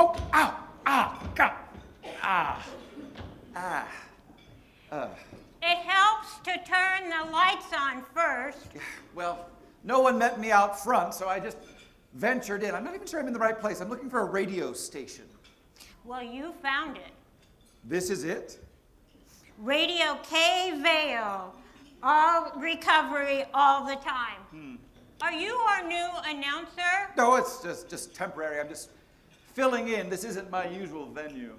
Oh, ow, God, It helps to turn the lights on first. Well, no one met me out front, so I just ventured in. I'm not even sure I'm in the right place. I'm looking for a radio station. Well, you found it. This is it? Radio K Vail. All recovery all the time. Are you our new announcer? No, it's just temporary. I'm just filling in. This isn't my usual venue.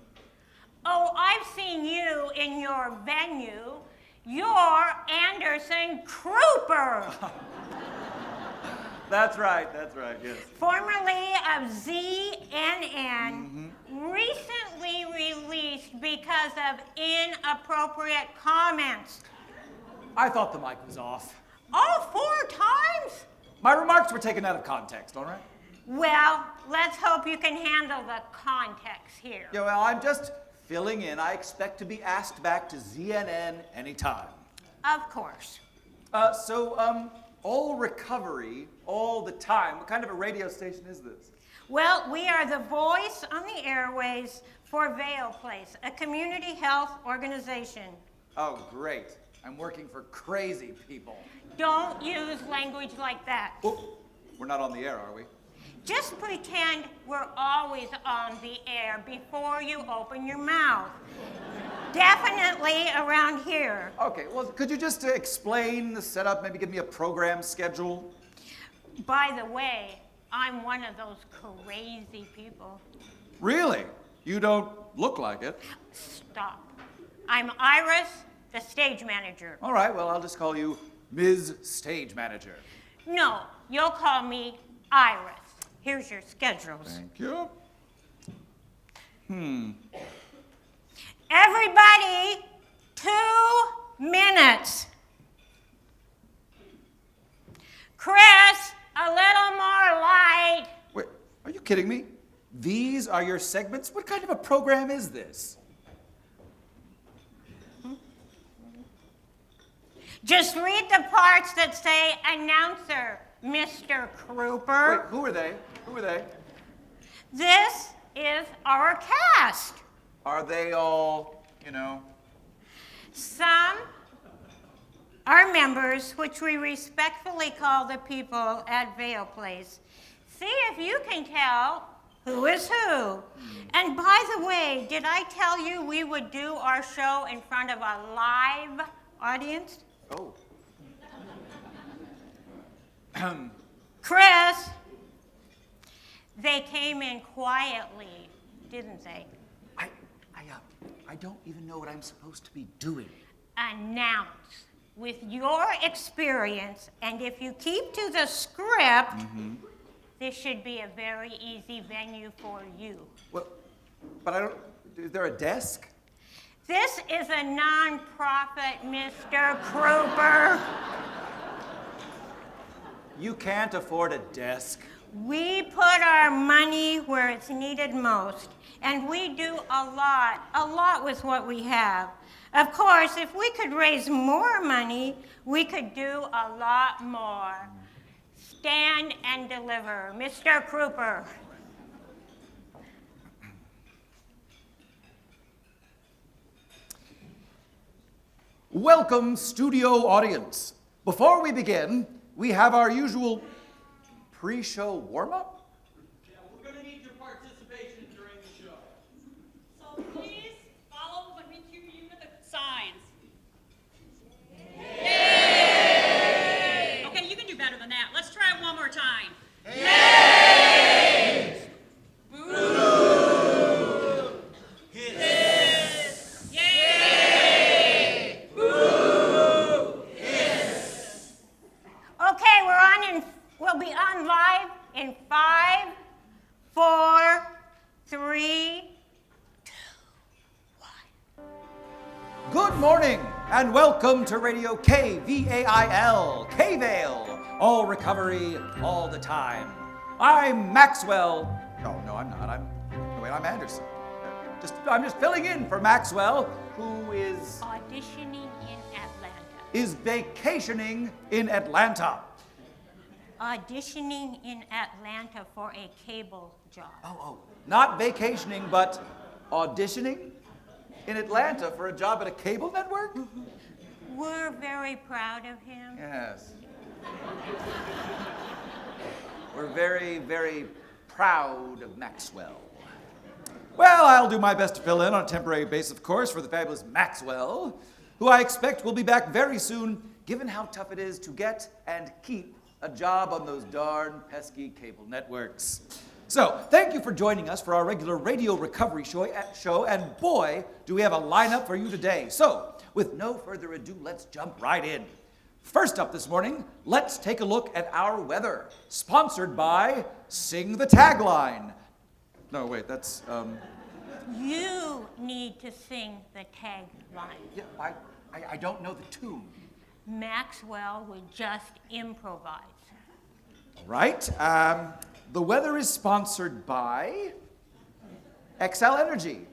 Oh, I've seen you in your venue. You're Anderson Kruper, That's right, yes. formerly of ZNN, recently released because of inappropriate comments. I thought the mic was off. All 4 times? My remarks were taken out of context, all right? Well, let's hope you can handle the context here. Yeah, well, I'm just filling in. I expect to be asked back to ZNN anytime. Of course. All recovery, all the time. What kind of a radio station is this? Well, we are the voice on the airways for Vail Place, a community health organization. Oh, great. I'm working for crazy people. Don't use language like that. Oh, we're not on the air, are we? Just pretend we're always on the air before you open your mouth. Definitely around here. Okay, well, could you just explain the setup, maybe give me a program schedule? By the way, I'm one of those crazy people. Really? You don't look like it. Stop. I'm Iris, the stage manager. All right, well, I'll just call you Ms. Stage Manager. No, you'll call me Iris. Here's your schedules. Thank you. Everybody, 2 minutes. Chris, a little more light. Wait, are you kidding me? These are your segments? What kind of a program is this? Just read the parts that say announcer, Mr. Kruper. Wait, who are they? Who are they? This is our cast. Are they all, Some are members, which we respectfully call the people at Vail Place. See if you can tell who is who. And by the way, did I tell you we would do our show in front of a live audience? Oh. Chris, they came in quietly, didn't they? I don't even know what I'm supposed to be doing. Announce with your experience, and if you keep to the script, this should be a very easy venue for you. Well, but is there a desk? This is a non-profit, Mr. Kruper. You can't afford a desk. We put our money where it's needed most, and we do a lot with what we have. Of course, if we could raise more money, we could do a lot more. Stand and deliver, Mr. Kruper. Welcome, studio audience. Before we begin, we have our usual pre-show warm-up. Yeah, we're going to need your participation during the show. So please follow when we cue you with the signs. Yay! Okay, you can do better than that. Let's try it one more time. Yay! Boo! Hiss! Yay! Boo! Hiss! Okay, we'll be on live in 5, 4, 3, 2, 1. Good morning, and welcome to Radio KVAIL, K-Vail, all recovery, all the time. I'm Maxwell. No, I'm not. I'm Anderson. I'm just filling in for Maxwell, who is Auditioning in Atlanta. vacationing in Atlanta. auditioning in Atlanta for a cable job. Oh, not vacationing, but auditioning in Atlanta for a job at a cable network? We're very proud of him. Yes. We're very, very proud of Maxwell. Well, I'll do my best to fill in on a temporary basis, of course, for the fabulous Maxwell, who I expect will be back very soon, given how tough it is to get and keep a job on those darn pesky cable networks. So, thank you for joining us for our regular radio recovery show, and boy, do we have a lineup for you today. So, with no further ado, let's jump right in. First up this morning, let's take a look at our weather, sponsored by Sing the Tagline. No, wait, that's, You need to sing the tagline. Yeah, I don't know the tune. Maxwell would just improvise. All right, the weather is sponsored by Xcel Energy.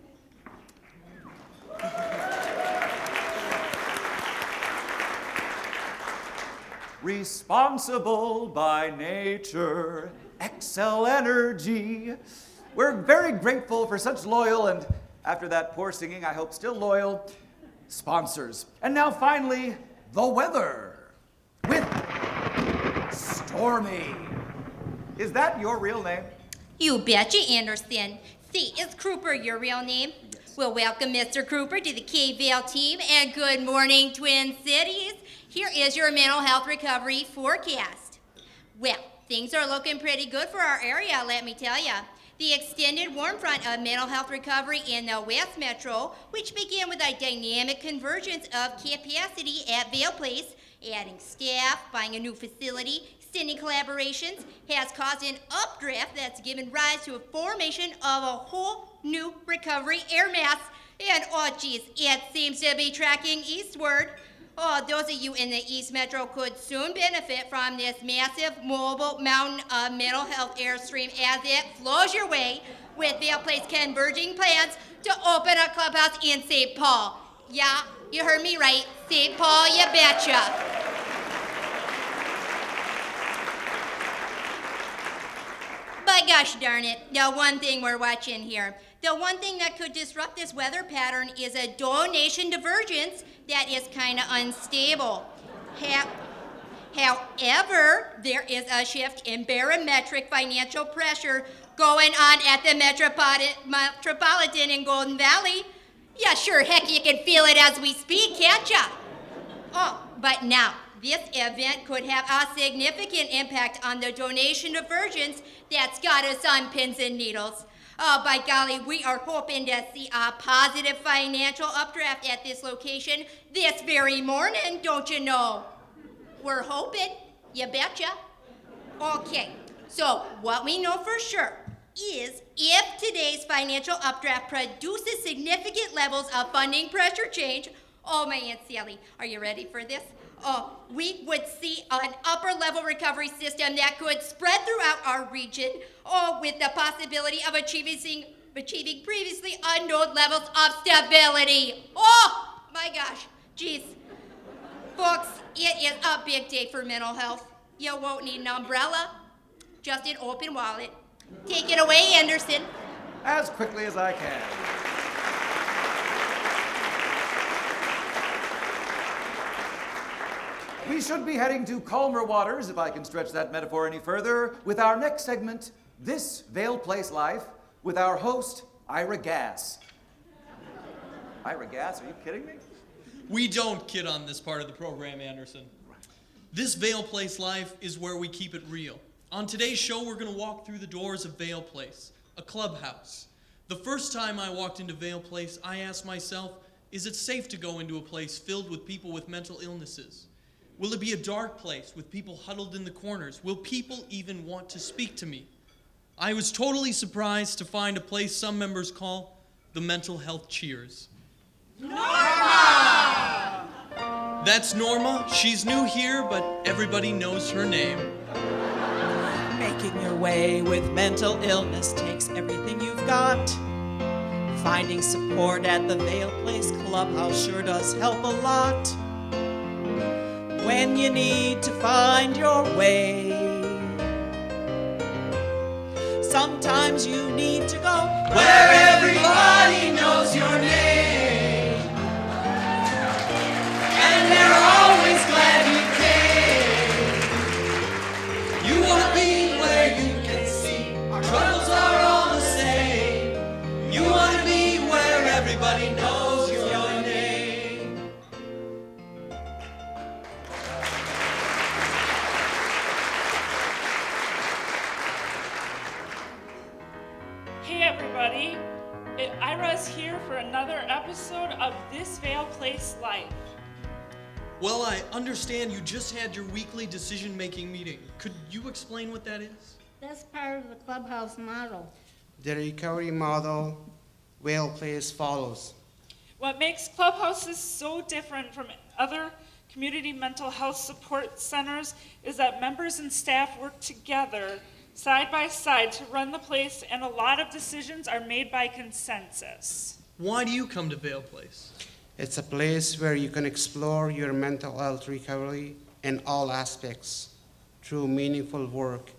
Responsible by nature, Xcel Energy. We're very grateful for such loyal, and after that poor singing, I hope still loyal, sponsors. And now finally, the weather with Stormy. Is that your real name? You betcha, Anderson. See, is Cooper your real name? Yes. Well, welcome, Mr. Cooper, to the Vail team, and good morning, Twin Cities. Here is your mental health recovery forecast. Well, things are looking pretty good for our area, let me tell ya. The extended warm front of mental health recovery in the West Metro, which began with a dynamic convergence of capacity at Vail Place, adding staff, buying a new facility, extending collaborations, has caused an updraft that's given rise to a formation of a whole new recovery air mass. And oh geez, it seems to be tracking eastward. Oh, those of you in the East Metro could soon benefit from this massive mobile mountain of mental health airstream as it flows your way, with Vail Place converging plans to open a clubhouse in St. Paul. Yeah, you heard me right, St. Paul, you betcha. But gosh darn it, the one thing we're watching here, the one thing that could disrupt this weather pattern is a donation divergence that is kind of unstable. However, there is a shift in barometric financial pressure going on at the Metropolitan in Golden Valley. Yeah, sure, heck, you can feel it as we speak, can't ya? Oh, but now, this event could have a significant impact on the donation divergence that's got us on pins and needles. Oh, by golly, we are hoping to see a positive financial updraft at this location this very morning, don't you know? We're hoping, you betcha. Okay, so what we know for sure is if today's financial updraft produces significant levels of funding pressure change, oh, my Aunt Sally, are you ready for this? Oh, we would see an upper-level recovery system that could spread throughout our region, with the possibility of achieving previously unknown levels of stability. Oh, my gosh, geez. Folks, it is a big day for mental health. You won't need an umbrella, just an open wallet. Take it away, Anderson. As quickly as I can. We should be heading to calmer waters, if I can stretch that metaphor any further, with our next segment, This Vail Place Life, with our host, Ira Gass. Ira Gass, are you kidding me? We don't kid on this part of the program, Anderson. This Vail Place Life is where we keep it real. On today's show, we're going to walk through the doors of Vail Place, a clubhouse. The first time I walked into Vail Place, I asked myself, is it safe to go into a place filled with people with mental illnesses? Will it be a dark place with people huddled in the corners? Will people even want to speak to me? I was totally surprised to find a place some members call the Mental Health Cheers. Norma! That's Norma. She's new here, but everybody knows her name. Making your way with mental illness takes everything you've got. Finding support at the Vail Place Clubhouse sure does help a lot. When you need to find your way, sometimes you need to go where everybody knows your name, and they're always glad you came. You want to be where you can see our troubles are all the same. You want to be where everybody knows your name. Hey everybody, Ira's here for another episode of This Vail Place Life. Well, I understand you just had your weekly decision-making meeting. Could you explain what that is? That's part of the Clubhouse model. The recovery model Vail Place follows. What makes clubhouses so different from other community mental health support centers is that members and staff work together side by side to run the place, and a lot of decisions are made by consensus. Why do you come to Vail Place? It's a place where you can explore your mental health recovery in all aspects, through meaningful work,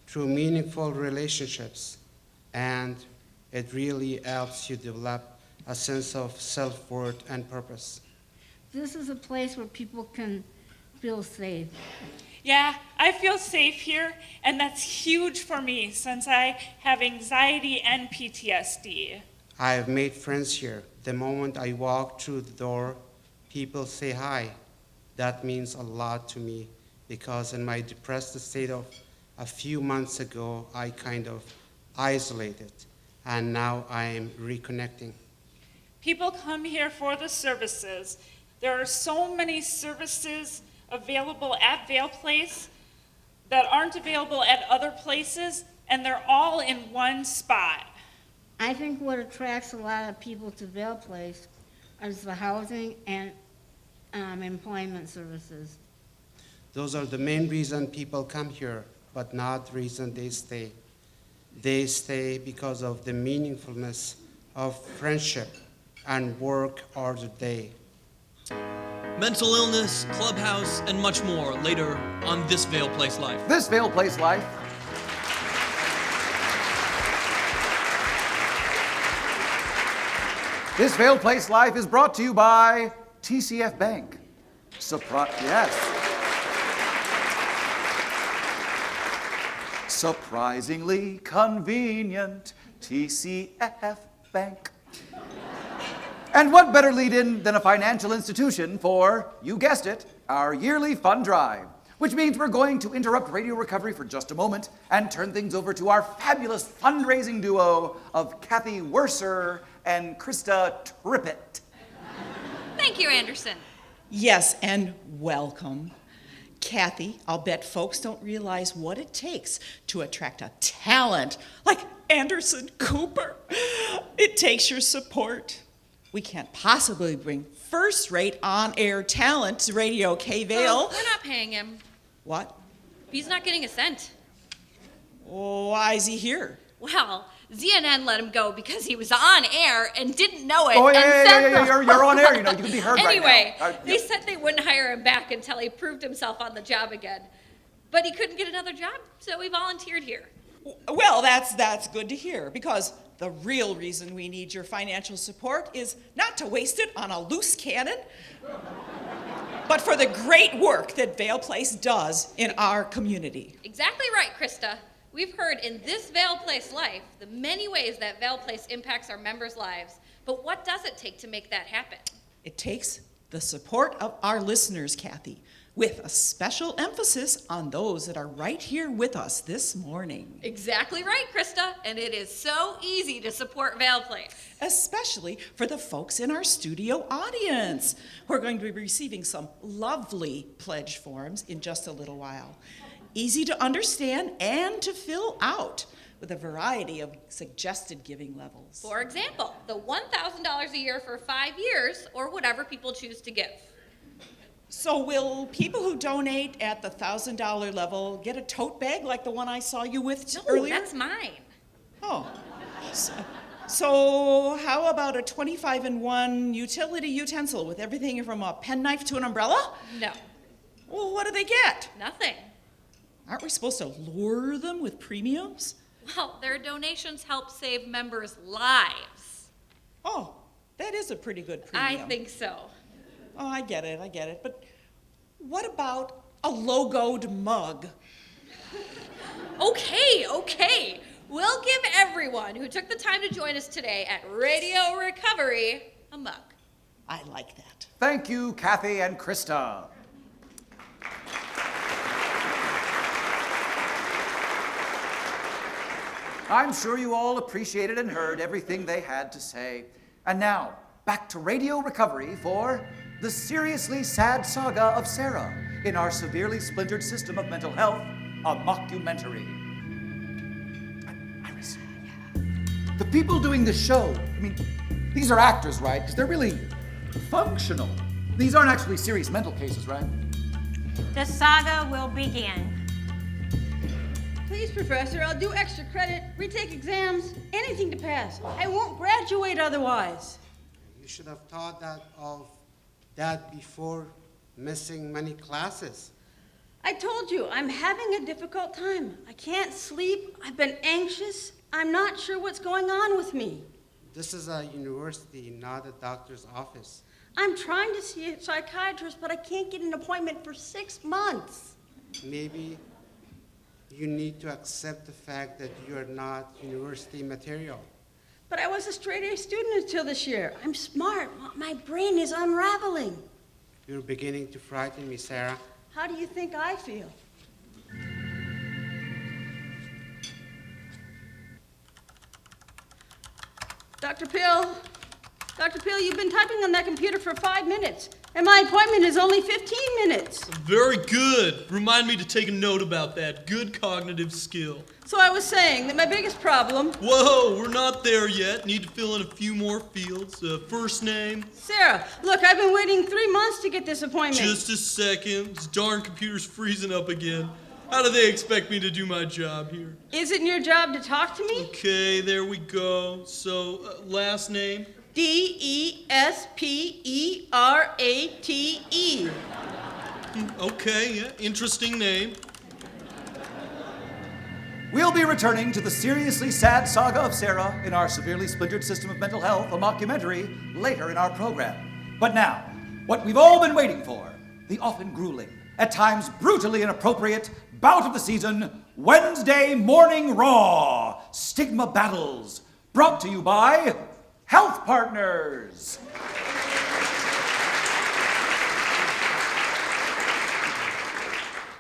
through meaningful relationships, and it really helps you develop a sense of self-worth and purpose. This is a place where people can feel safe. Yeah, I feel safe here, and that's huge for me since I have anxiety and PTSD. I have made friends here. The moment I walk through the door, people say hi. That means a lot to me because in my depressed state of a few months ago, I kind of isolated, and now I am reconnecting. People come here for the services. There are so many services available at Vail Place that aren't available at other places, and they're all in one spot. I think what attracts a lot of people to Vail Place is the housing and employment services. Those are the main reason people come here, but not the reason they stay. They stay because of the meaningfulness of friendship and work or the day. Mental illness, Clubhouse, and much more later on This Vail Place Life. This Vail Place Life. This Vail Place Life is brought to you by TCF Bank. Yes. Surprisingly convenient, TCF Bank. And what better lead-in than a financial institution for, you guessed it, our yearly fund drive, which means we're going to interrupt Radio Recovery for just a moment and turn things over to our fabulous fundraising duo of Kathy Werser and Krista Trippett. Thank you, Anderson. Yes, and welcome. Kathy, I'll bet folks don't realize what it takes to attract a talent like Anderson Cooper. It takes your support. We can't possibly bring first-rate on-air talent to Radio K-Vail. We're not paying him. What? He's not getting a cent. Why is he here? Well, ZNN let him go because he was on air and didn't know it. Oh, and yeah, you're on air, you know, you can be heard anyway, right now. They said they wouldn't hire him back until he proved himself on the job again. But he couldn't get another job, so he volunteered here. Well, that's good to hear, because the real reason we need your financial support is not to waste it on a loose cannon, but for the great work that Vail Place does in our community. Exactly right, Krista. We've heard in This Vail Place Life the many ways that Vail Place impacts our members' lives. But what does it take to make that happen? It takes the support of our listeners, Kathy, with a special emphasis on those that are right here with us this morning. Exactly right, Krista. And it is so easy to support Vail Place. Especially for the folks in our studio audience, who are going to be receiving some lovely pledge forms in just a little while. Easy to understand and to fill out with a variety of suggested giving levels. For example, the $1,000 a year for 5 years, or whatever people choose to give. So will people who donate at the $1,000 level get a tote bag like the one I saw you with earlier? No, that's mine. Oh. So how about a 25-in-1 utility utensil with everything from a penknife to an umbrella? No. Well, what do they get? Nothing. Aren't we supposed to lure them with premiums? Well, their donations help save members' lives. Oh, that is a pretty good premium. I think so. Oh, I get it. But what about a logoed mug? Okay. We'll give everyone who took the time to join us today at Radio Recovery a mug. I like that. Thank you, Kathy and Krista. I'm sure you all appreciated and heard everything they had to say. And now, back to Radio Recovery for the seriously sad saga of Sarah in our severely splintered system of mental health, a mockumentary. Iris, the people doing the show, these are actors, right? Because they're really functional. These aren't actually serious mental cases, right? The saga will begin. Please, Professor, I'll do extra credit, retake exams, anything to pass. I won't graduate otherwise. You should have thought of that before missing many classes. I told you, I'm having a difficult time. I can't sleep, I've been anxious, I'm not sure what's going on with me. This is a university, not a doctor's office. I'm trying to see a psychiatrist, but I can't get an appointment for 6 months. Maybe you need to accept the fact that you are not university material. But I was a straight-A student until this year. I'm smart. My brain is unraveling. You're beginning to frighten me, Sarah. How do you think I feel? Dr. Pill, you've been typing on that computer for 5 minutes, and my appointment is only 15 minutes. Very good. Remind me to take a note about that. Good cognitive skill. So I was saying that my biggest problem... Whoa, we're not there yet. Need to fill in a few more fields. First name? Sarah, look, I've been waiting 3 months to get this appointment. Just a second. This darn computer's freezing up again. How do they expect me to do my job here? Isn't your job to talk to me? Okay, there we go. So, last name? Desperate. Okay, yeah, interesting name. We'll be returning to the seriously sad saga of Sarah in our severely splintered system of mental health, a mockumentary, later in our program. But now, what we've all been waiting for, the often grueling, at times brutally inappropriate, bout of the season, Wednesday Morning Raw, Stigma Battles, brought to you by Health Partners.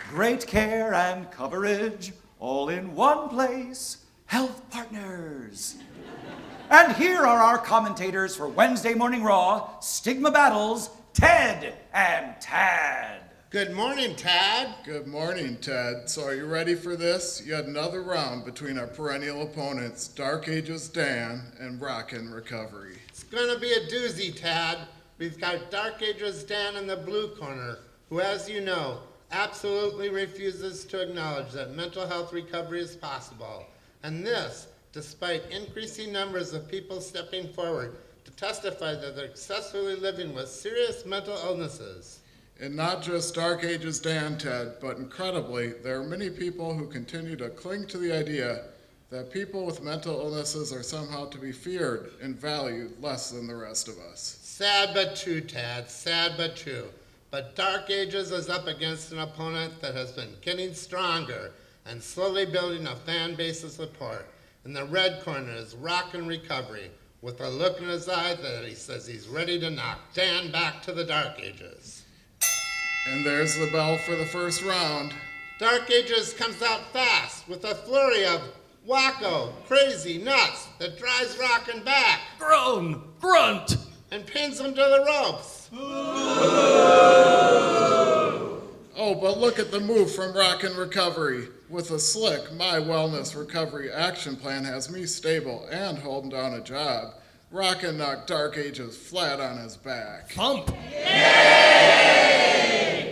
Great care and coverage, all in one place, Health Partners. And here are our commentators for Wednesday Morning Raw, Stigma Battles, Ted and Tad. Good morning, Tad. Good morning, Ted. So are you ready for this? Yet another round between our perennial opponents, Dark Ages Dan and Rockin' Recovery. It's gonna be a doozy, Tad. We've got Dark Ages Dan in the blue corner, who, as you know, absolutely refuses to acknowledge that mental health recovery is possible. And this, despite increasing numbers of people stepping forward to testify that they're successfully living with serious mental illnesses. And not just Dark Ages Dan, Ted, but incredibly, there are many people who continue to cling to the idea that people with mental illnesses are somehow to be feared and valued less than the rest of us. Sad but true, Tad, sad but true. But Dark Ages is up against an opponent that has been getting stronger and slowly building a fan base of support. In the red corner is Rockin' Recovery, with a look in his eye that he says he's ready to knock Dan back to the Dark Ages. And there's the bell for the first round. Dark Ages comes out fast with a flurry of wacko, crazy nuts that drives Rockin' back. Groan, grunt, and pins him to the ropes. Oh, but look at the move from Rockin' Recovery. With a slick My Wellness Recovery action plan has me stable and holding down a job. Rockin' knocked Dark Ages flat on his back. Thump.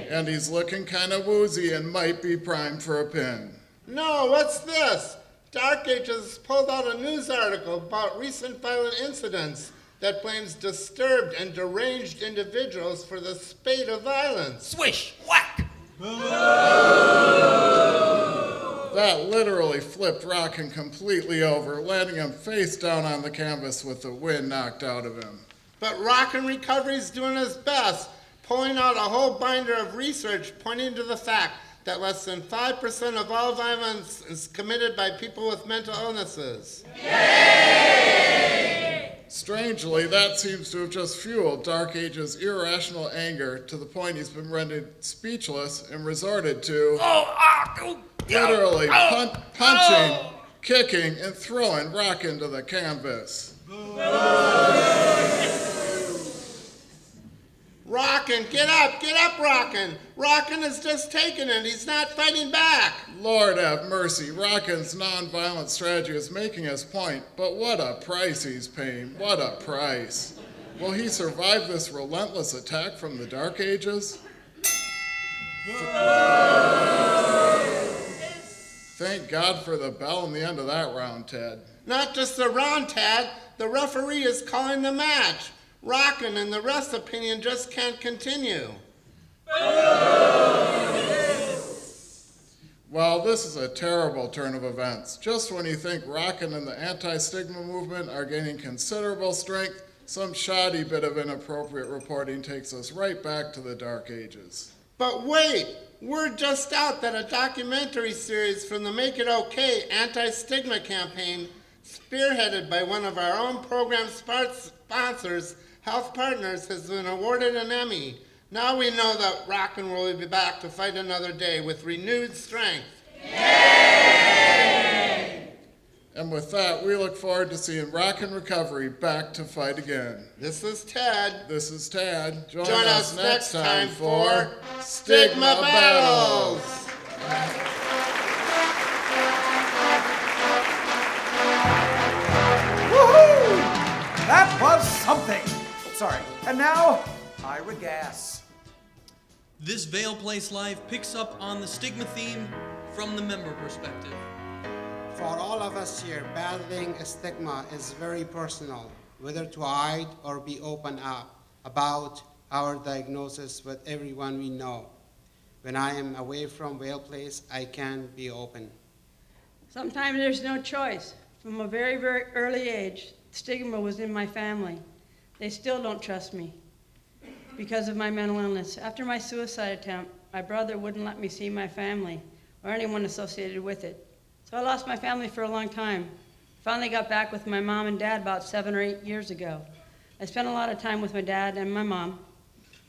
And he's looking kind of woozy and might be primed for a pin. No, what's this? Dark Ages pulled out a news article about recent violent incidents that blames disturbed and deranged individuals for the spate of violence. Swish, whack. The That literally flipped Rockin' completely over, landing him face down on the canvas with the wind knocked out of him. But Rockin' Recovery's doing his best, pulling out a whole binder of research pointing to the fact that less than 5% of all violence is committed by people with mental illnesses. Strangely, that seems to have just fueled Dark Age's irrational anger to the point he's been rendered speechless and resorted to literally punching, kicking, and throwing Rockin' to the canvas. Rockin', get up, Rockin'. Rockin' is just taking it, he's not fighting back. Lord have mercy, Rockin's nonviolent strategy is making his point, but what a price he's paying, what a price. Will he survive this relentless attack from the Dark Ages? Thank God for the bell in the end of that round, Ted. Not just the round, Tad, the referee is calling the match. Rockin' and the rest opinion just can't continue. Well, this is a terrible turn of events. Just when you think Rockin' and the anti-stigma movement are gaining considerable strength, some shoddy bit of inappropriate reporting takes us right back to the Dark Ages. But wait, word just out that a documentary series from the Make It Okay anti-stigma campaign, spearheaded by one of our own program sponsors, Health Partners, has been awarded an Emmy. Now we know that Rockin' will be back to fight another day with renewed strength. Yay! And with that, we look forward to seeing Rockin' Recovery back to fight again. This is Ted. This is Tad. Join us next time for Stigma Battles. Woohoo! That was something. Sorry. And now, Ira Gas. This Vail Place Live picks up on the stigma theme from the member perspective. For all of us here, battling a stigma is very personal, whether to hide or be open up about our diagnosis with everyone we know. When I am away from Vail Place, I can be open. Sometimes there's no choice. From a very, very early age, stigma was in my family. They still don't trust me because of my mental illness. After my suicide attempt, my brother wouldn't let me see my family or anyone associated with it. So I lost my family for a long time. Finally got back with my mom and dad about 7 or 8 years ago. I spent a lot of time with my dad and my mom,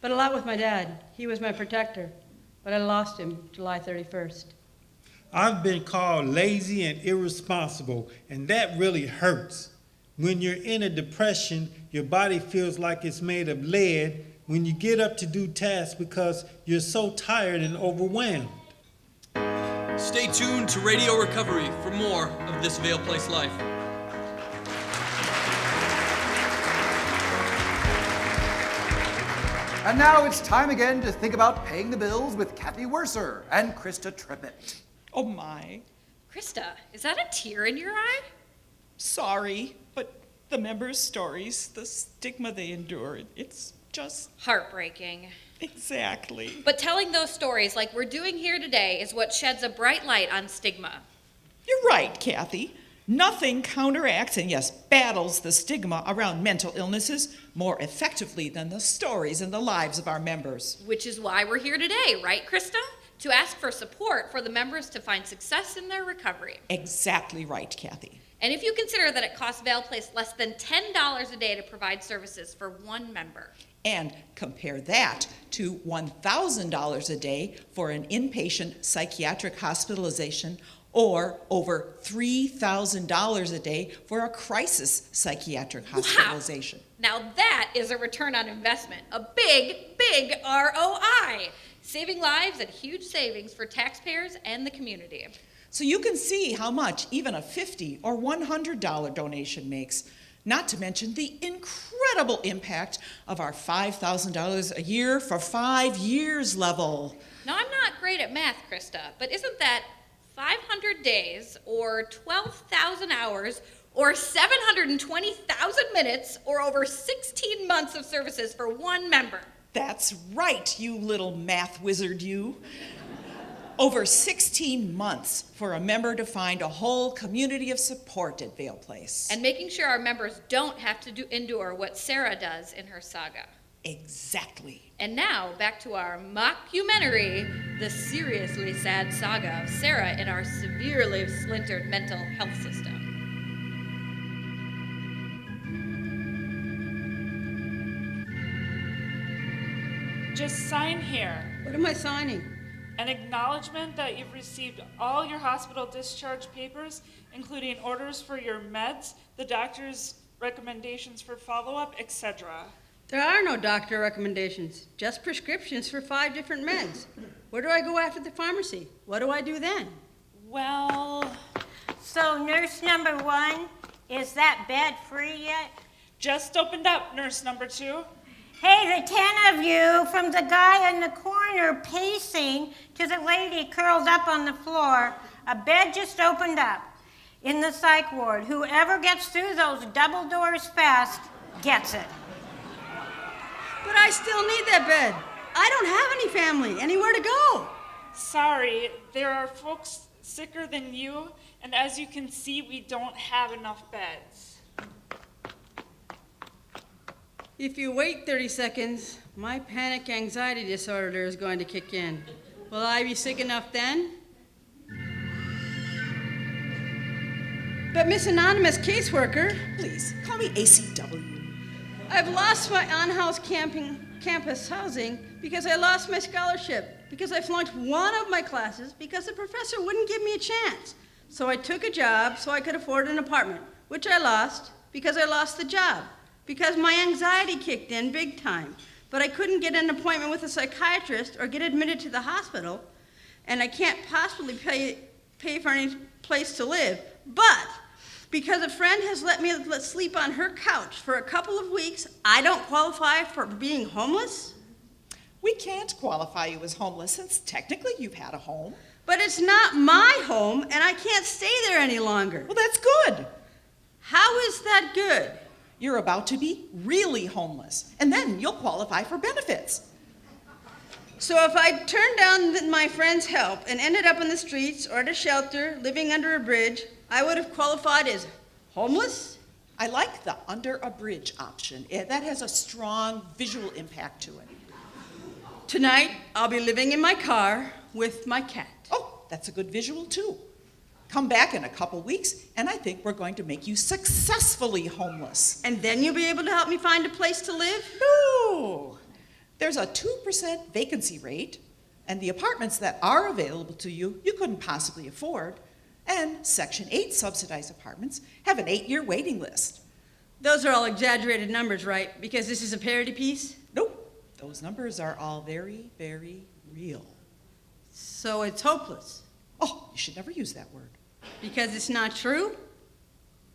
but a lot with my dad. He was my protector, but I lost him July 31st. I've been called lazy and irresponsible, and that really hurts. When you're in a depression, your body feels like it's made of lead when you get up to do tasks because you're so tired and overwhelmed. Stay tuned to Radio Recovery for more of this Vail Place Life. And now it's time again to think about paying the bills with Kathy Werser and Krista Trippett. Oh my. Krista, is that a tear in your eye? Sorry, but the members' stories, the stigma they endured, it's just heartbreaking. Exactly. But telling those stories like we're doing here today is what sheds a bright light on stigma. You're right, Kathy. Nothing counteracts and, yes, battles the stigma around mental illnesses more effectively than the stories and the lives of our members. Which is why we're here today, right, Krista? To ask for support for the members to find success in their recovery. Exactly right, Kathy. And if you consider that it costs Vail Place less than $10 a day to provide services for one member. And compare that to $1,000 a day for an inpatient psychiatric hospitalization, or over $3,000 a day for a crisis psychiatric hospitalization. Wow. Now that is a return on investment, a big, big ROI. Saving lives and huge savings for taxpayers and the community. So you can see how much even a $50 or $100 donation makes, not to mention the incredible impact of our $5,000 a year for 5 years level. Now, I'm not great at math, Krista, but isn't that 500 days or 12,000 hours or 720,000 minutes or over 16 months of services for one member? That's right, you little math wizard, you. Over 16 months for a member to find a whole community of support at Vail Place. And making sure our members don't have to endure what Sarah does in her saga. Exactly. And now, back to our mockumentary, the seriously sad saga of Sarah in our severely splintered mental health system. Just sign here. What am I signing? An acknowledgement that you've received all your hospital discharge papers, including orders for your meds, the doctor's recommendations for follow-up, etc. There are no doctor recommendations, just prescriptions for 5 different meds. Where do I go after the pharmacy? What do I do then? Well... So nurse number 1, is that bed free yet? Just opened up, nurse number 2. Hey, the 10 of you, from the guy in the corner pacing to the lady curled up on the floor, a bed just opened up in the psych ward. Whoever gets through those double doors fast gets it. But I still need that bed. I don't have any family, anywhere to go. Sorry, there are folks sicker than you, and as you can see, we don't have enough beds. If you wait 30 seconds, my panic anxiety disorder is going to kick in. Will I be sick enough then? But Miss Anonymous Caseworker, Please, call me ACW. I've lost my on-house campus housing because I lost my scholarship, because I flunked one of my classes, because the professor wouldn't give me a chance. So I took a job so I could afford an apartment, which I lost because I lost the job, because my anxiety kicked in big time. But I couldn't get an appointment with a psychiatrist or get admitted to the hospital, and I can't possibly pay for any place to live. But because a friend has let me sleep on her couch for a couple of weeks, I don't qualify for being homeless? We can't qualify you as homeless since technically you've had a home. But it's not my home, and I can't stay there any longer. Well, that's good. How is that good? You're about to be really homeless, and then you'll qualify for benefits. So if I turned down my friend's help and ended up in the streets or at a shelter, living under a bridge, I would have qualified as homeless? I like the under a bridge option. That has a strong visual impact to it. Tonight, I'll be living in my car with my cat. Oh, that's a good visual too. Come back in a couple weeks, and I think we're going to make you successfully homeless. And then you'll be able to help me find a place to live? No. There's a 2% vacancy rate, and the apartments that are available to you, you couldn't possibly afford. And Section 8 subsidized apartments have an 8-year waiting list. Those are all exaggerated numbers, right? Because this is a parody piece? Nope. Those numbers are all very, very real. So it's hopeless? Oh, you should never use that word. Because it's not true?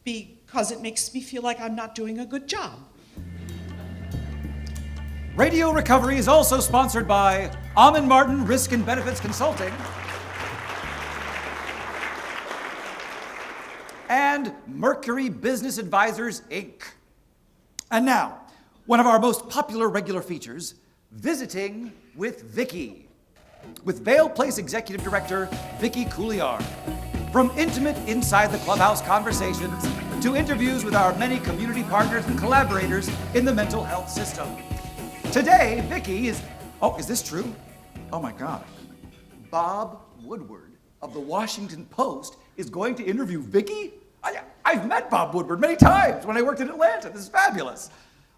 Because it makes me feel like I'm not doing a good job. Radio Recovery is also sponsored by Almond Martin Risk and Benefits Consulting and Mercury Business Advisors, Inc. And now, one of our most popular regular features, Visiting with Vicky, with Vail Place Executive Director Vicky Couliard. From intimate inside the Clubhouse conversations to interviews with our many community partners and collaborators in the mental health system. Today, Vicky is, oh, is this true? Oh my God. Bob Woodward of the Washington Post is going to interview Vicky? I've met Bob Woodward many times when I worked in Atlanta. This is fabulous.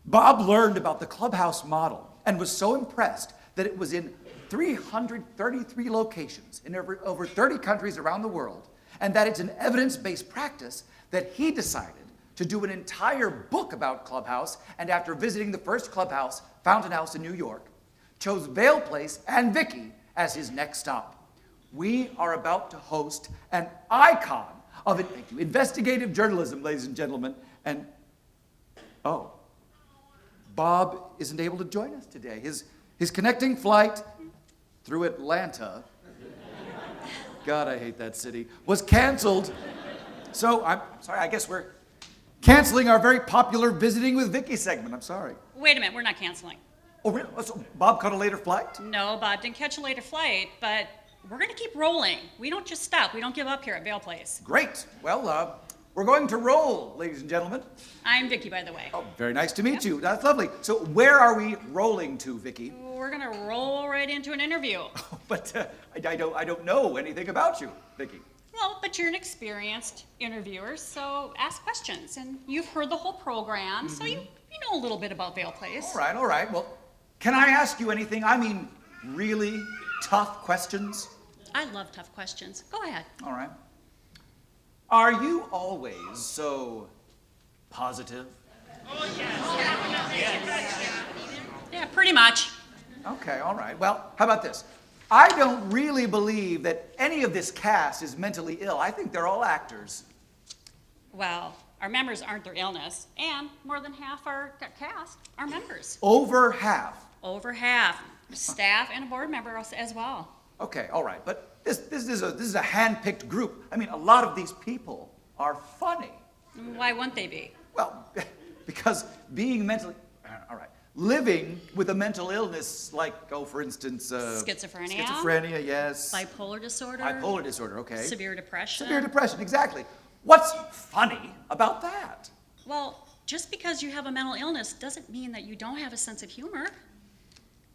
Bob learned about the Clubhouse model and was so impressed that it was in 333 locations in over 30 countries around the world, and that it's an evidence-based practice that he decided to do an entire book about Clubhouse, and after visiting the first Clubhouse, Fountain House in New York, chose Vail Place and Vicky as his next stop. We are about to host an icon of investigative journalism, ladies and gentlemen, and oh, Bob isn't able to join us today. His connecting flight through Atlanta, God, I hate that city, was canceled. So I'm sorry, I guess we're canceling our very popular Visiting with Vicky segment. I'm sorry. Wait a minute, we're not canceling. Oh, really? So Bob caught a later flight? No, Bob didn't catch a later flight, but we're going to keep rolling. We don't just stop. We don't give up here at Vail Place. Great. Well, we're going to roll, ladies and gentlemen. I'm Vicky, by the way. Oh, very nice to meet you. That's lovely. So where are we rolling to, Vicky? We're going to roll right into an interview. But I don't know anything about you, Vicky. Well, but you're an experienced interviewer, so ask questions. And you've heard the whole program, so you know a little bit about Vail Place. All right. Well, can I ask you anything? I mean, really tough questions? I love tough questions. Go ahead. All right. Are you always so positive? Oh, yes. Yeah, pretty much. Okay, all right. Well, how about this? I don't really believe that any of this cast is mentally ill. I think they're all actors. Well, our members aren't their illness, and more than half our cast are members. Over half. Over half. Staff and a board member as well. Okay, all right. But this is a hand-picked group. I mean, a lot of these people are funny. Why wouldn't they be? Well, because being mentally... All right. Living with a mental illness like, for instance... schizophrenia. Schizophrenia, yes. Bipolar disorder. Bipolar disorder, okay. Severe depression. Severe depression, exactly. What's funny about that? Well, just because you have a mental illness doesn't mean that you don't have a sense of humor.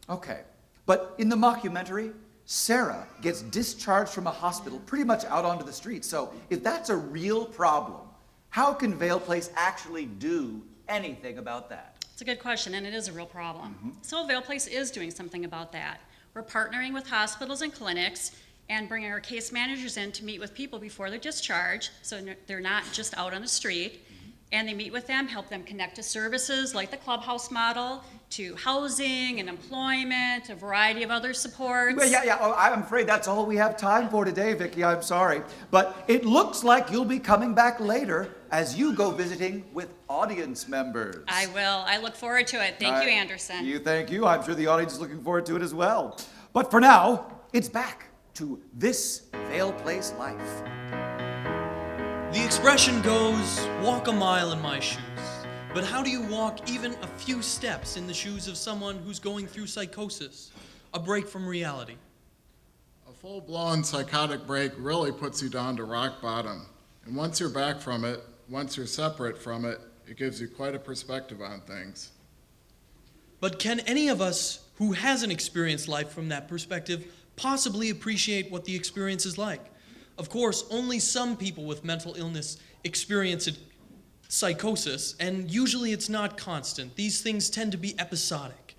Okay. But in the mockumentary, Sarah gets discharged from a hospital pretty much out onto the street. So if that's a real problem, how can Vail Place actually do anything about that? It's a good question, and it is a real problem. So Vail Place is doing something about that. We're partnering with hospitals and clinics and bringing our case managers in to meet with people before they're discharged, so they're not just out on the street. And they meet with them, help them connect to services like the Clubhouse model, to housing and employment, a variety of other supports. Well, yeah. Oh, I'm afraid that's all we have time for today, Vicky. I'm sorry. But it looks like you'll be coming back later as you go visiting with audience members. I will. I look forward to it. Thank you, Anderson. Thank you. I'm sure the audience is looking forward to it as well. But for now, it's back to This Vail Place Life. The expression goes, walk a mile in my shoes. But how do you walk even a few steps in the shoes of someone who's going through psychosis? A break from reality. A full-blown psychotic break really puts you down to rock bottom. And once you're back from it, once you're separate from it, it gives you quite a perspective on things. But can any of us who hasn't experienced life from that perspective possibly appreciate what the experience is like? Of course, only some people with mental illness experience psychosis, and usually it's not constant. These things tend to be episodic.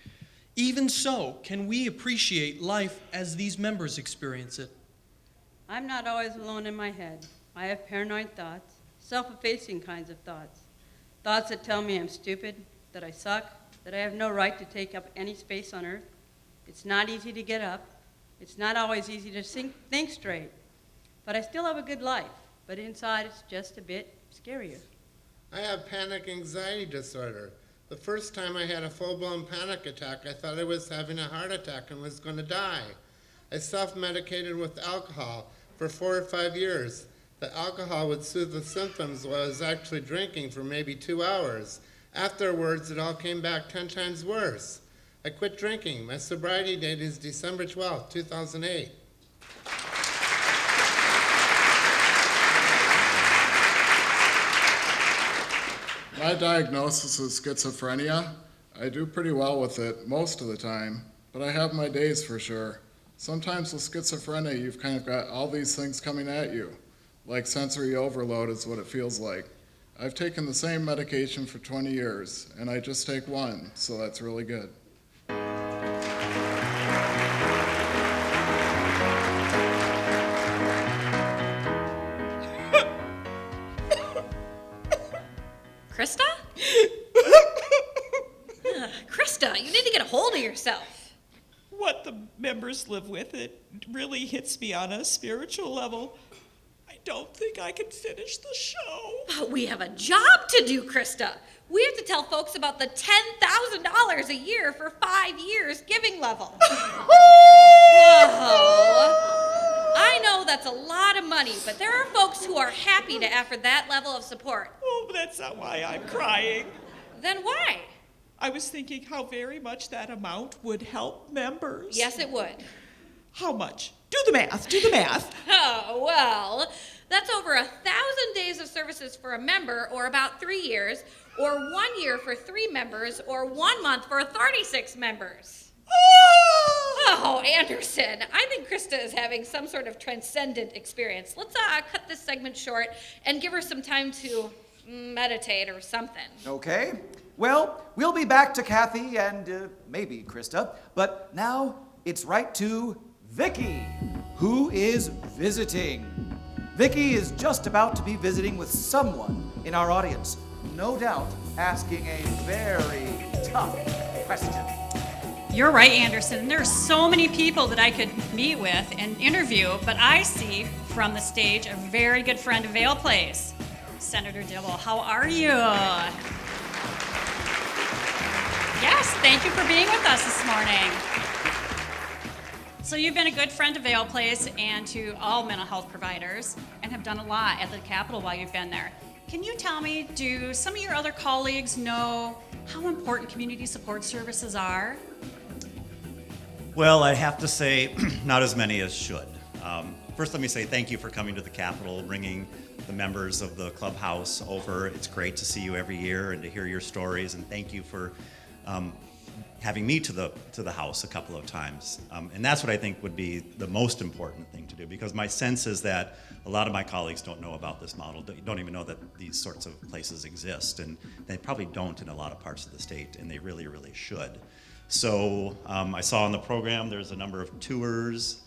Even so, can we appreciate life as these members experience it? I'm not always alone in my head. I have paranoid thoughts, self-effacing kinds of thoughts. Thoughts that tell me I'm stupid, that I suck, that I have no right to take up any space on earth. It's not easy to get up. It's not always easy to think straight. But I still have a good life, but inside it's just a bit scarier. I have panic anxiety disorder. The first time I had a full-blown panic attack, I thought I was having a heart attack and was going to die. I self-medicated with alcohol for 4 or 5 years. The alcohol would soothe the symptoms while I was actually drinking for maybe 2 hours. Afterwards, it all came back 10 times worse. I quit drinking. My sobriety date is December 12, 2008. My diagnosis is schizophrenia. I do pretty well with it most of the time, but I have my days for sure. Sometimes with schizophrenia, you've kind of got all these things coming at you. Like sensory overload is what it feels like. I've taken the same medication for 20 years, and I just take one, so that's really good. Krista? Krista, you need to get a hold of yourself. What the members live with, it really hits me on a spiritual level. I don't think I can finish the show. We have a job to do, Krista. We have to tell folks about the $10,000 a year for 5 years giving level. Oh, I know that's a lot of money, but there are folks who are happy to offer that level of support. Oh, that's not why I'm crying. Then why? I was thinking how very much that amount would help members. Yes, it would. How much? Do the math, do the math. Oh, well, that's over 1,000 days of services for a member, or about 3 years, or 1 year for 3 members, or 1 month for 36 members. Oh, Anderson, I think Krista is having some sort of transcendent experience. Let's cut this segment short and give her some time to meditate or something. Okay. Well, we'll be back to Kathy and maybe Krista, but now it's right to Vicky, who is visiting. Vicky is just about to be visiting with someone in our audience, no doubt asking a very tough question. You're right, Anderson. There are so many people that I could meet with and interview, but I see from the stage a very good friend of Vail Place. Senator Dibble, how are you? Yes, thank you for being with us this morning. So you've been a good friend to Vail Place and to all mental health providers and have done a lot at the Capitol while you've been there. Can you tell me, do some of your other colleagues know how important community support services are? Well, I have to say, not as many as should. First, let me say thank you for coming to the Capitol, bringing the members of the Clubhouse over. It's great to see you every year and to hear your stories, and thank you for having me to the House a couple of times. And that's what I think would be the most important thing to do, because my sense is that a lot of my colleagues don't know about this model, don't even know that these sorts of places exist, and they probably don't in a lot of parts of the state, and they really, really should. So I saw on the program there's a number of tours,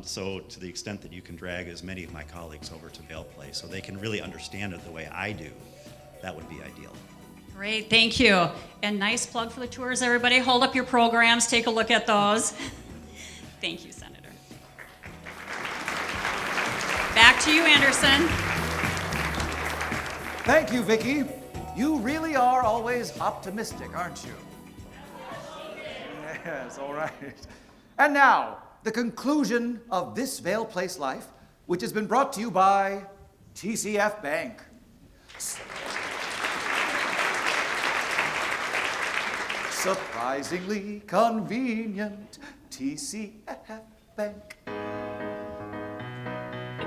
so to the extent that you can drag as many of my colleagues over to Vail Place so they can really understand it the way I do, that would be ideal. Great, thank you. And nice plug for the tours, everybody. Hold up your programs, take a look at those. Thank you, Senator. Back to you, Anderson. Thank you, Vicky. You really are always optimistic, aren't you? Yes, all right. And now, the conclusion of this Vail Place Life, which has been brought to you by TCF Bank. Surprisingly convenient, TCF Bank. If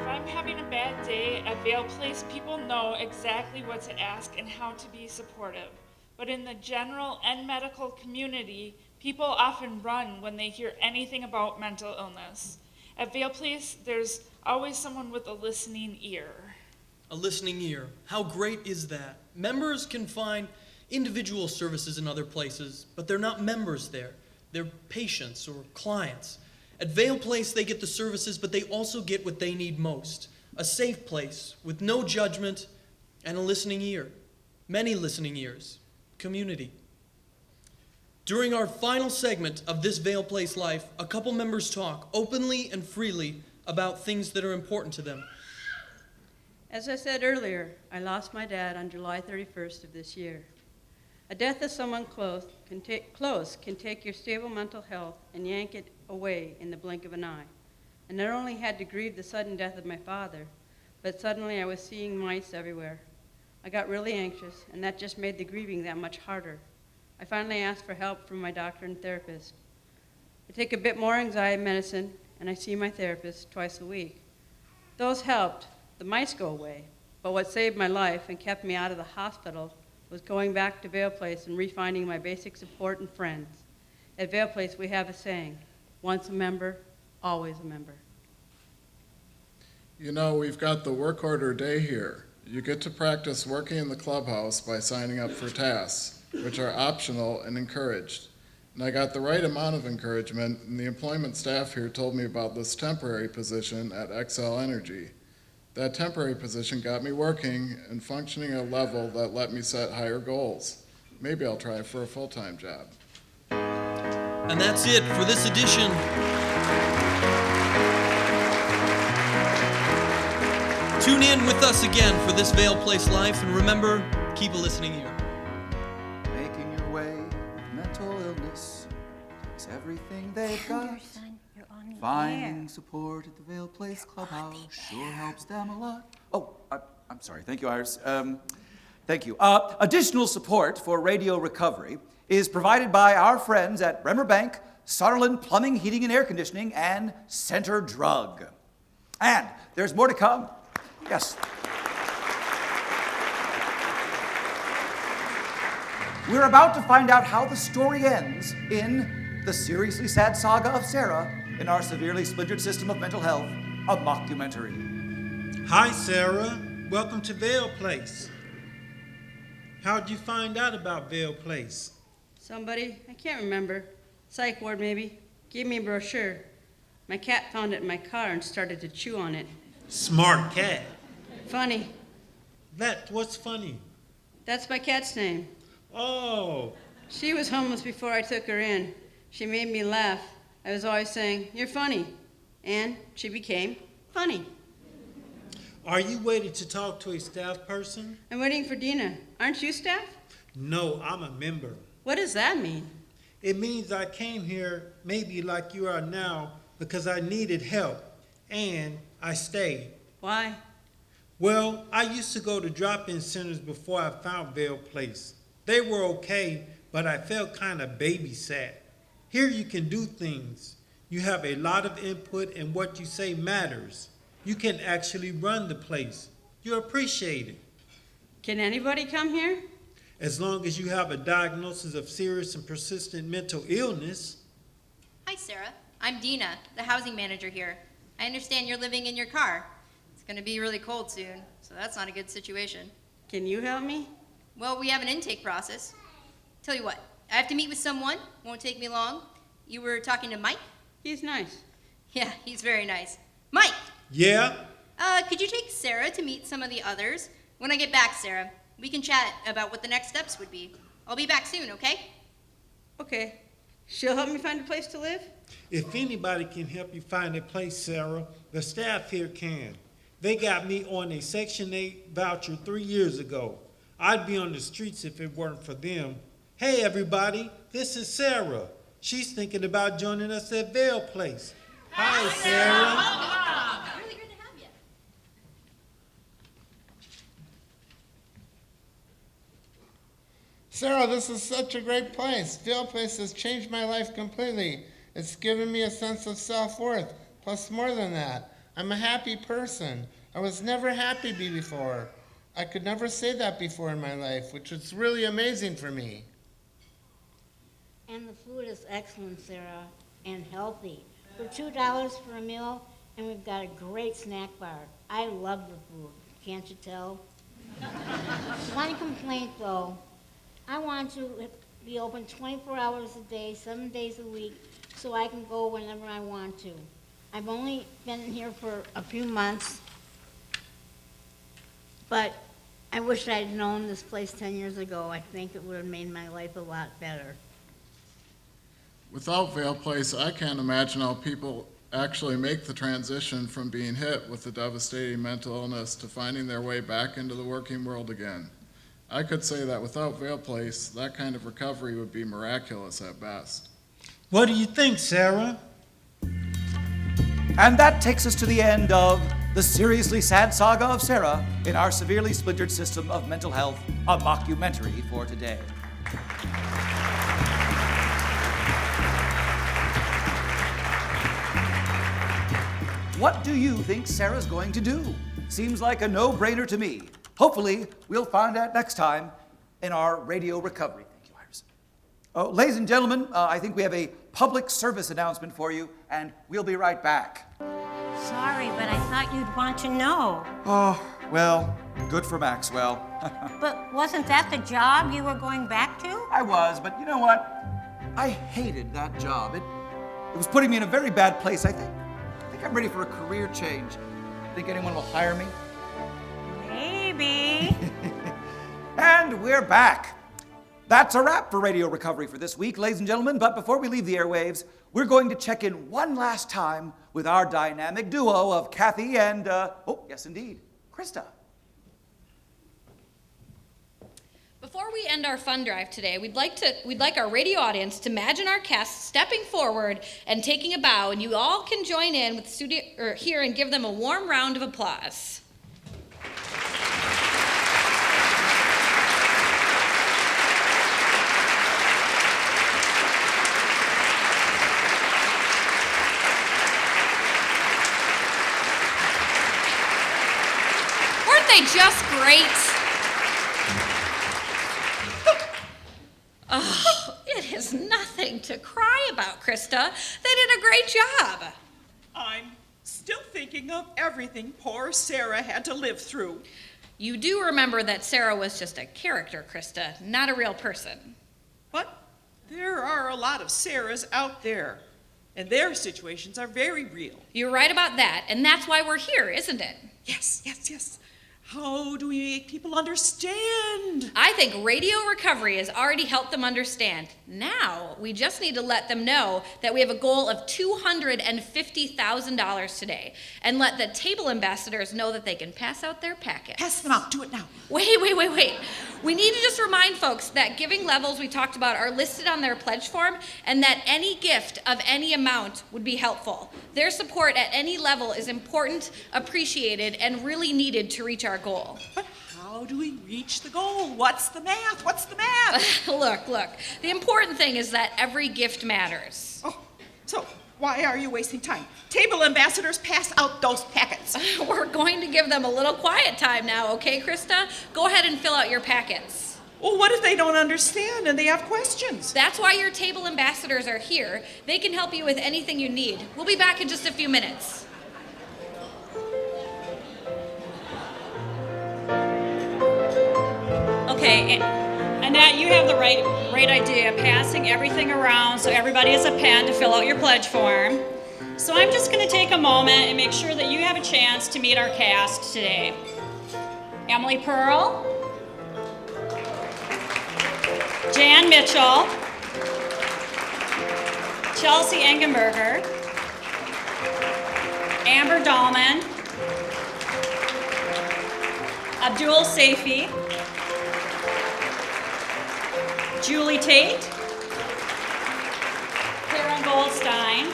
I'm having a bad day at Vail Place, people know exactly what to ask and how to be supportive. But in the general and medical community, people often run when they hear anything about mental illness. At Vail Place, there's always someone with a listening ear. A listening ear. How great is that? Members can find individual services in other places, but they're not members there. They're patients or clients. At Vail Place, they get the services, but they also get what they need most. A safe place with no judgment and a listening ear. Many listening ears. Community. During our final segment of this Vail Place Life, a couple members talk openly and freely about things that are important to them. As I said earlier, I lost my dad on July 31st of this year. A death of someone close can take your stable mental health and yank it away in the blink of an eye. I not only had to grieve the sudden death of my father, but suddenly I was seeing mice everywhere. I got really anxious, and that just made the grieving that much harder. I finally asked for help from my doctor and therapist. I take a bit more anxiety medicine, and I see my therapist twice a week. Those helped. The mice go away. But what saved my life and kept me out of the hospital was going back to Vail Place and refinding my basic support and friends. At Vail Place, we have a saying, once a member, always a member. You know, we've got the work order day here. You get to practice working in the clubhouse by signing up for tasks, which are optional and encouraged. And I got the right amount of encouragement, and the employment staff here told me about this temporary position at XL Energy. That temporary position got me working and functioning at a level that let me set higher goals. Maybe I'll try for a full-time job. And that's it for this edition. Tune in with us again for this Vail Place Life, and remember, keep a listening ear. Making your way with mental illness takes everything they've got. Anderson, you're on the Finding air. support at the Vail Place Clubhouse sure helps them a lot. Oh, I'm sorry. Thank you, Iris. Thank you. Additional support for radio recovery is provided by our friends at Bremer Bank, Sutherland Plumbing, Heating, and Air Conditioning, and Center Drug. And there's more to come. Yes. We're about to find out how the story ends in The Seriously Sad Saga of Sarah in our severely splintered system of mental health, a mockumentary. Hi, Sarah. Welcome to Vail Place. How'd you find out about Vail Place? Somebody, I can't remember, psych ward maybe, gave me a brochure. My cat found it in my car and started to chew on it. Smart cat. Funny. What's funny? That's my cat's name. Oh. She was homeless before I took her in. She made me laugh. I was always saying, "You're funny." And she became funny. Are you waiting to talk to a staff person? I'm waiting for Dina. Aren't you staff? No, I'm a member. What does that mean? It means I came here, maybe like you are now, because I needed help, and I stayed. Why? Well, I used to go to drop-in centers before I found Vail Place. They were okay, but I felt kind of babysat. Here you can do things. You have a lot of input, and what you say matters. You can actually run the place. You're appreciated. Can anybody come here? As long as you have a diagnosis of serious and persistent mental illness. Hi, Sarah. I'm Dina, the housing manager here. I understand you're living in your car. It's going to be really cold soon, so that's not a good situation. Can you help me? Well, we have an intake process. Tell you what, I have to meet with someone. Won't take me long. You were talking to Mike? He's nice. Yeah, he's very nice. Mike! Yeah? Could you take Sarah to meet some of the others? When I get back, Sarah, we can chat about what the next steps would be. I'll be back soon, okay? Okay. She'll help me find a place to live? If anybody can help you find a place, Sarah, the staff here can. They got me on a Section 8 voucher 3 years ago. I'd be on the streets if it weren't for them. Hey, everybody, this is Sarah. She's thinking about joining us at Vail Place. Hi, Sarah. Really good to have you. Sarah, this is such a great place. Vail Place has changed my life completely. It's given me a sense of self-worth. Plus, more than that, I'm a happy person. I was never happy before. I could never say that before in my life, which is really amazing for me. And the food is excellent, Sarah, and healthy. For $2 for a meal, and we've got a great snack bar. I love the food, can't you tell? One complaint, though. I want to be open 24 hours a day, 7 days a week, so I can go whenever I want to. I've only been here for a few months, but I wish I'd known this place 10 years ago. I think it would have made my life a lot better. Without Vail Place, I can't imagine how people actually make the transition from being hit with a devastating mental illness to finding their way back into the working world again. I could say that without Vail Place, that kind of recovery would be miraculous at best. What do you think, Sarah? And that takes us to the end of The Seriously Sad Saga of Sarah in our severely splintered system of mental health, a mockumentary for today. What do you think Sarah's going to do? Seems like a no-brainer to me. Hopefully, we'll find out next time in our radio recovery. Thank you, Iris. Oh, ladies and gentlemen, I think we have a public service announcement for you, and we'll be right back. Sorry, but I thought you'd want to know. Oh, well, good for Maxwell. But wasn't that the job you were going back to? I was, but you know what? I hated that job. It was putting me in a very bad place, I think I'm ready for a career change. Think anyone will hire me? Maybe. And we're back. That's a wrap for Radio Recovery for this week, ladies and gentlemen. But before we leave the airwaves, we're going to check in one last time with our dynamic duo of Kathy and, oh, yes indeed, Krista. Before we end our fund drive today, we'd like our radio audience to imagine our cast stepping forward and taking a bow, and you all can join in with the studio here and give them a warm round of applause. they just great? Oh, it is nothing to cry about, Krista. They did a great job. I'm still thinking of everything poor Sarah had to live through. You do remember that Sarah was just a character, Krista, not a real person. But there are a lot of Sarahs out there, and their situations are very real. You're right about that, and that's why we're here, isn't it? Yes. How do we make people understand? I think Radio Recovery has already helped them understand. Now, we just need to let them know that we have a goal of $250,000 today, and let the table ambassadors know that they can pass out their packets. Pass them out. Do it now. Wait. We need to just remind folks that giving levels we talked about are listed on their pledge form, and that any gift of any amount would be helpful. Their support at any level is important, appreciated, and really needed to reach our goal. But how do we reach the goal? What's the math? Look. The important thing is that every gift matters. Oh, so why are you wasting time? Table ambassadors, pass out those packets. We're going to give them a little quiet time now, okay, Krista? Go ahead and fill out your packets. Well, what if they don't understand and they have questions? That's why your table ambassadors are here. They can help you with anything you need. We'll be back in just a few minutes. Okay, Annette, you have the right idea, passing everything around so everybody has a pen to fill out your pledge form. So I'm just going to take a moment and make sure that you have a chance to meet our cast today. Emily Pearl, Jan Mitchell, Chelsea Engenberger, Amber Dahlman, Abdul Saifi, Julie Tate, Karen Goldstein,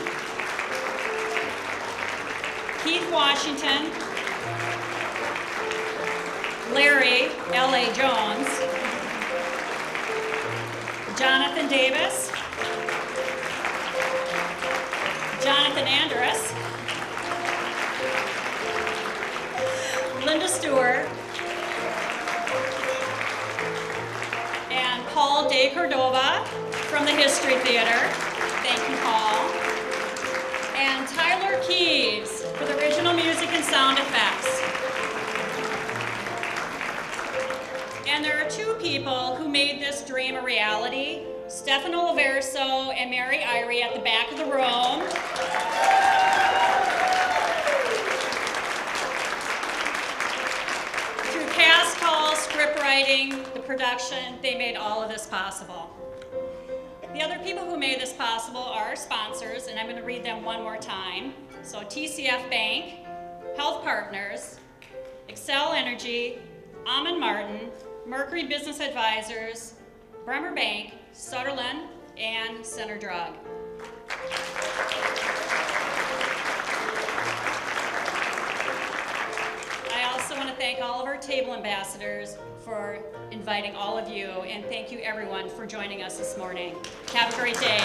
Keith Washington, Larry L.A. Jones, Jonathan Davis, Jonathan Andrus, Linda Stewart, and Paul De Cordova from the History Theater. Thank you, Paul. And Tyler Keys for the original music and sound effects. And there are two people who made this dream a reality, Stefano Laverso and Mary Irie at the back of the room. Through cast call, script writing, the production, they made all of this possible. The other people who made this possible are our sponsors, and I'm going to read them one more time. So TCF Bank, Health Partners, Excel Energy, Almond Martin, Mercury Business Advisors, Bremer Bank, Sutherland, and Center Drug. I also want to thank all of our table ambassadors for inviting all of you, and thank you everyone for joining us this morning. Have a great day.